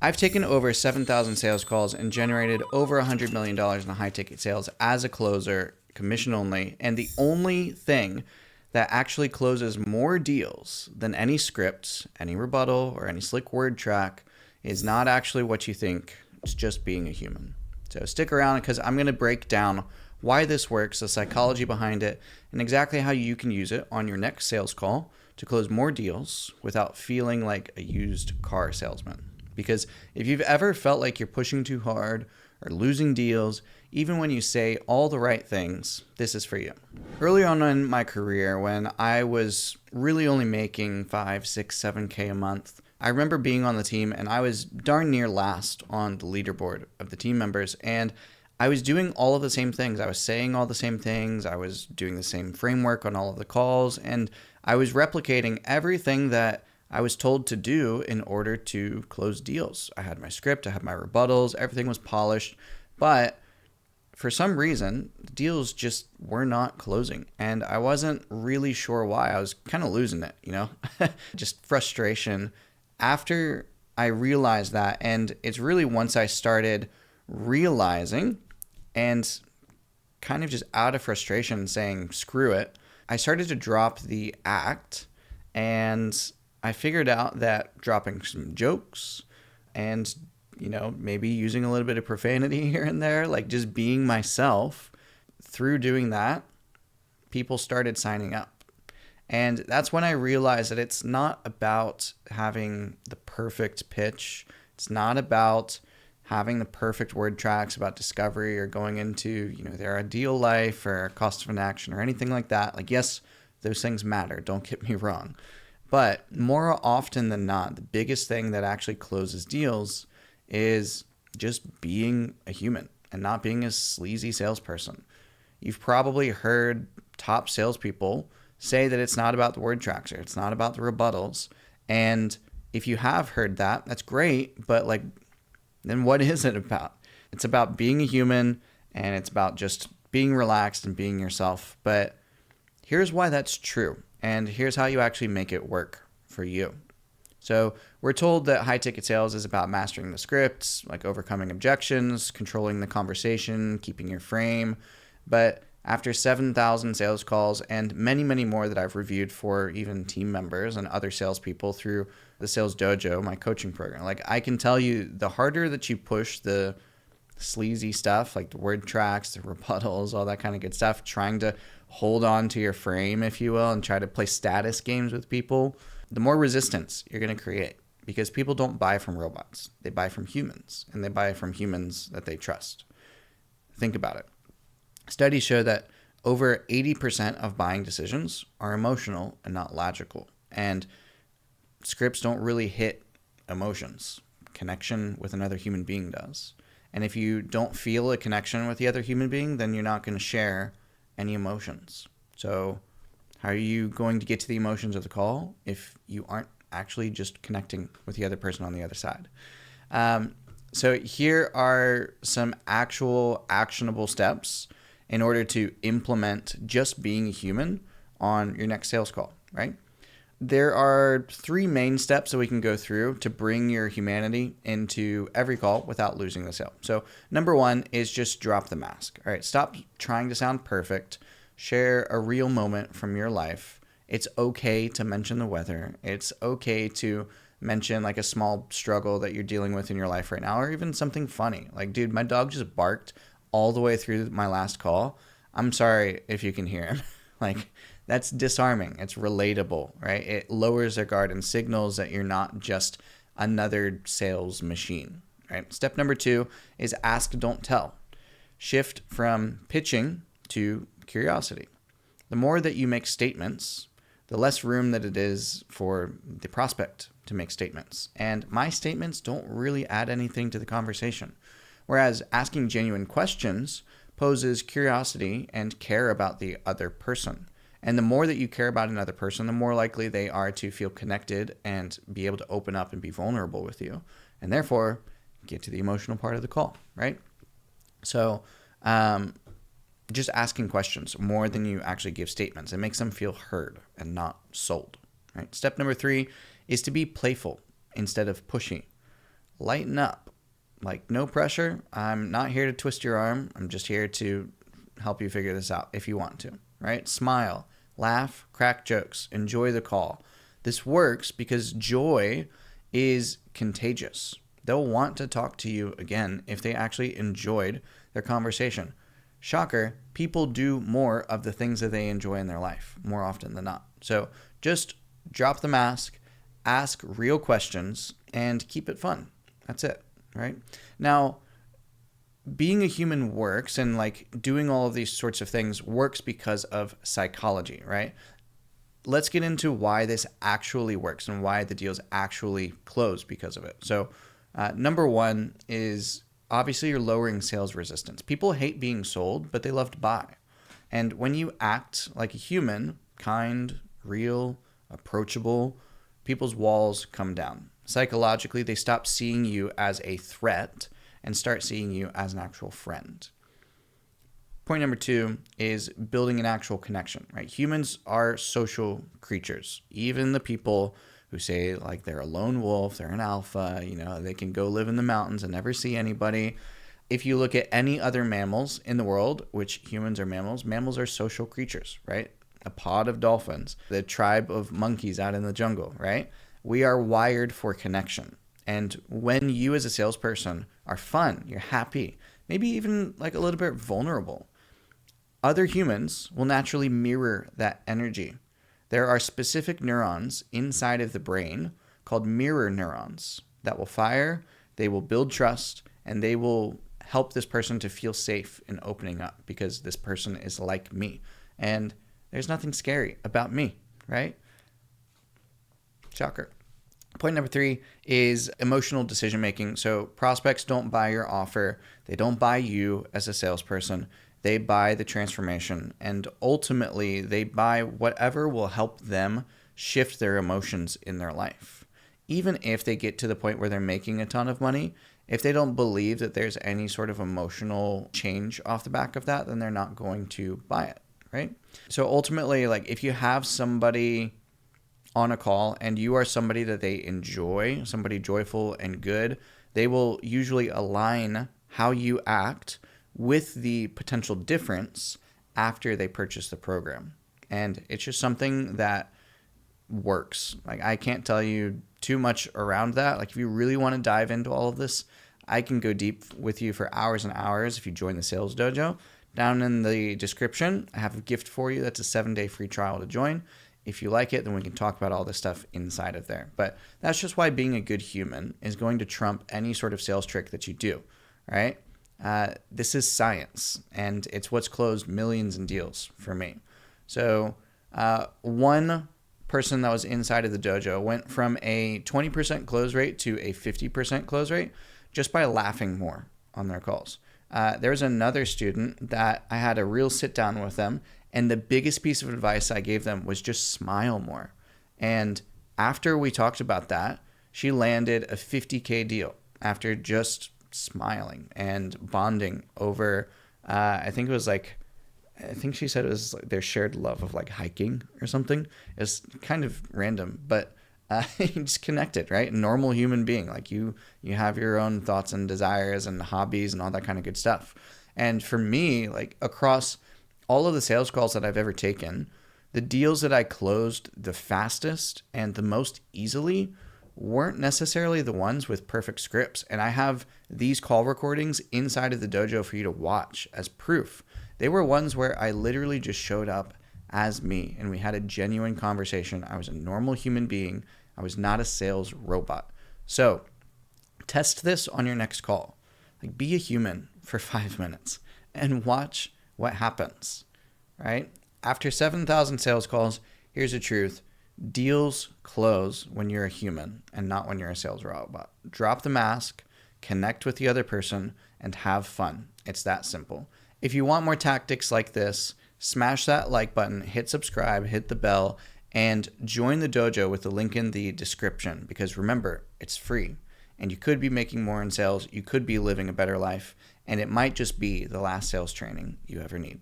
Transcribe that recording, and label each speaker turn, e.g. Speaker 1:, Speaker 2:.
Speaker 1: I've taken over 7,000 sales calls and generated over $100 million in high ticket sales as a closer, commission only. And the only thing that actually closes more deals than any script, any rebuttal, or any slick word track is not actually what you think. It's just being a human. So stick around because I'm going to break down why this works, the psychology behind it, and exactly how you can use it on your next sales call to close more deals without feeling like a used car salesman. Because if you've ever felt like you're pushing too hard or losing deals, even when you say all the right things, this is for you. Early on in my career, when I was really only making 5, 6, 7K a month, I remember being on the team and I was darn near last on the leaderboard of the team members. And I was doing all of the same things. I was saying all the same things. I was doing the same framework on all of the calls. And I was replicating everything that I was told to do in order to close deals. I had my script, I had my rebuttals, everything was polished, but for some reason, the deals just were not closing, and I wasn't really sure why. I was kind of losing it, just frustration. After I realized that, and it's really once I started realizing and kind of just out of frustration saying, screw it, I started to drop the act, and I figured out that dropping some jokes and, maybe using a little bit of profanity here and there, like just being myself, through doing that, people started signing up. And that's when I realized that it's not about having the perfect pitch. It's not about having the perfect word tracks about discovery or going into, their ideal life or cost of an action or anything like that. Like, yes, those things matter. Don't get me wrong. But more often than not, the biggest thing that actually closes deals is just being a human and not being a sleazy salesperson. You've probably heard top salespeople say that it's not about the word tracks or it's not about the rebuttals. And if you have heard that, that's great. But then what is it about? It's about being a human, and it's about just being relaxed and being yourself. But here's why that's true. And here's how you actually make it work for you. So we're told that high ticket sales is about mastering the scripts, like overcoming objections, controlling the conversation, keeping your frame. But after 7,000 sales calls and many, many more that I've reviewed for even team members and other salespeople through the Sales Dojo, my coaching program, I can tell you, the harder that you push the sleazy stuff, like the word tracks, the rebuttals, all that kind of good stuff, trying to hold on to your frame, if you will, and try to play status games with people, the more resistance you're going to create, because people don't buy from robots. They buy from humans, and they buy from humans that they trust. Think about it. Studies show that over 80% of buying decisions are emotional and not logical. And scripts don't really hit emotions. Connection with another human being does. And if you don't feel a connection with the other human being, then you're not going to share any emotions. So how are you going to get to the emotions of the call if you aren't actually just connecting with the other person on the other side? So here are some actual actionable steps in order to implement just being a human on your next sales call, right? There are 3 main steps that we can go through to bring your humanity into every call without losing the sale. So number 1 is just drop the mask. All right, stop trying to sound perfect. Share a real moment from your life. It's okay to mention the weather. It's okay to mention a small struggle that you're dealing with in your life right now, or even something funny. Dude, my dog just barked all the way through my last call. I'm sorry if you can hear him. That's disarming. It's relatable, right? It lowers their guard and signals that you're not just another sales machine, right? Step number 2 is ask, don't tell. Shift from pitching to curiosity. The more that you make statements, the less room that it is for the prospect to make statements. And my statements don't really add anything to the conversation. Whereas asking genuine questions poses curiosity and care about the other person. And the more that you care about another person, the more likely they are to feel connected and be able to open up and be vulnerable with you. And therefore, get to the emotional part of the call, right? So just asking questions more than you actually give statements. It makes them feel heard and not sold, right? Step number 3 is to be playful instead of pushy. lighten up. Like, no pressure. I'm not here to twist your arm. I'm just here to help you figure this out if you want to, right? Smile, laugh, crack jokes, enjoy the call. This works because joy is contagious. They'll want to talk to you again if they actually enjoyed their conversation. Shocker, people do more of the things that they enjoy in their life more often than not. So just drop the mask, ask real questions, and keep it fun. That's it, right? Now, being a human works, and like doing all of these sorts of things works because of psychology, right? Let's get into why this actually works and why the deals actually close because of it. So number one is obviously you're lowering sales resistance. People hate being sold, but they love to buy. And when you act like a human, kind, real, approachable, people's walls come down. Psychologically, they stop seeing you as a threat and start seeing you as an actual friend. Point number two is building an actual connection, right? Humans are social creatures. Even the people who say like they're a lone wolf, they're an alpha, they can go live in the mountains and never see anybody. If you look at any other mammals in the world, which humans are mammals are social creatures, right? A pod of dolphins, the tribe of monkeys out in the jungle, right? We are wired for connection. And when you as a salesperson are fun, you're happy, maybe even like a little bit vulnerable, other humans will naturally mirror that energy. There are specific neurons inside of the brain called mirror neurons that will fire, they will build trust, and they will help this person to feel safe in opening up because this person is like me. And there's nothing scary about me, right? Shocker. Point number three is emotional decision making. So prospects don't buy your offer. They don't buy you as a salesperson. They buy the transformation, and ultimately they buy whatever will help them shift their emotions in their life. Even if they get to the point where they're making a ton of money, if they don't believe that there's any sort of emotional change off the back of that, then they're not going to buy it, right? So ultimately, like if you have somebody on a call and you are somebody that they enjoy, somebody joyful and good, they will usually align how you act with the potential difference after they purchase the program. And it's just something that works. Like I can't tell you too much around that. Like if you really want to dive into all of this, I can go deep with you for hours and hours if you join the Sales Dojo. Down in the description, I have a gift for you. That's a 7-day free trial to join. If you like it, then we can talk about all this stuff inside of there. But that's just why being a good human is going to trump any sort of sales trick that you do, right? This is science, and it's what's closed millions in deals for me. So one person that was inside of the dojo went from a 20% close rate to a 50% close rate just by laughing more on their calls. There was another student that I had a real sit down with them, and the biggest piece of advice I gave them was just smile more. And after we talked about that, she landed a $50K deal after just smiling and bonding over, I think she said it was like their shared love of like hiking or something. It's kind of random, but you just connected, right? A normal human being, like you have your own thoughts and desires and hobbies and all that kind of good stuff. And for me, like across all of the sales calls that I've ever taken, the deals that I closed the fastest and the most easily weren't necessarily the ones with perfect scripts. And I have these call recordings inside of the dojo for you to watch as proof. They were ones where I literally just showed up as me and we had a genuine conversation. I was a normal human being. I was not a sales robot. So test this on your next call. Like be a human for 5 minutes and watch what happens, right? After 7,000 sales calls, here's the truth. Deals close when you're a human and not when you're a sales robot. Drop the mask, connect with the other person, and have fun. It's that simple. If you want more tactics like this, smash that like button, hit subscribe, hit the bell, and join the dojo with the link in the description, because remember, it's free and you could be making more in sales. You could be living a better life, and it might just be the last sales training you ever need.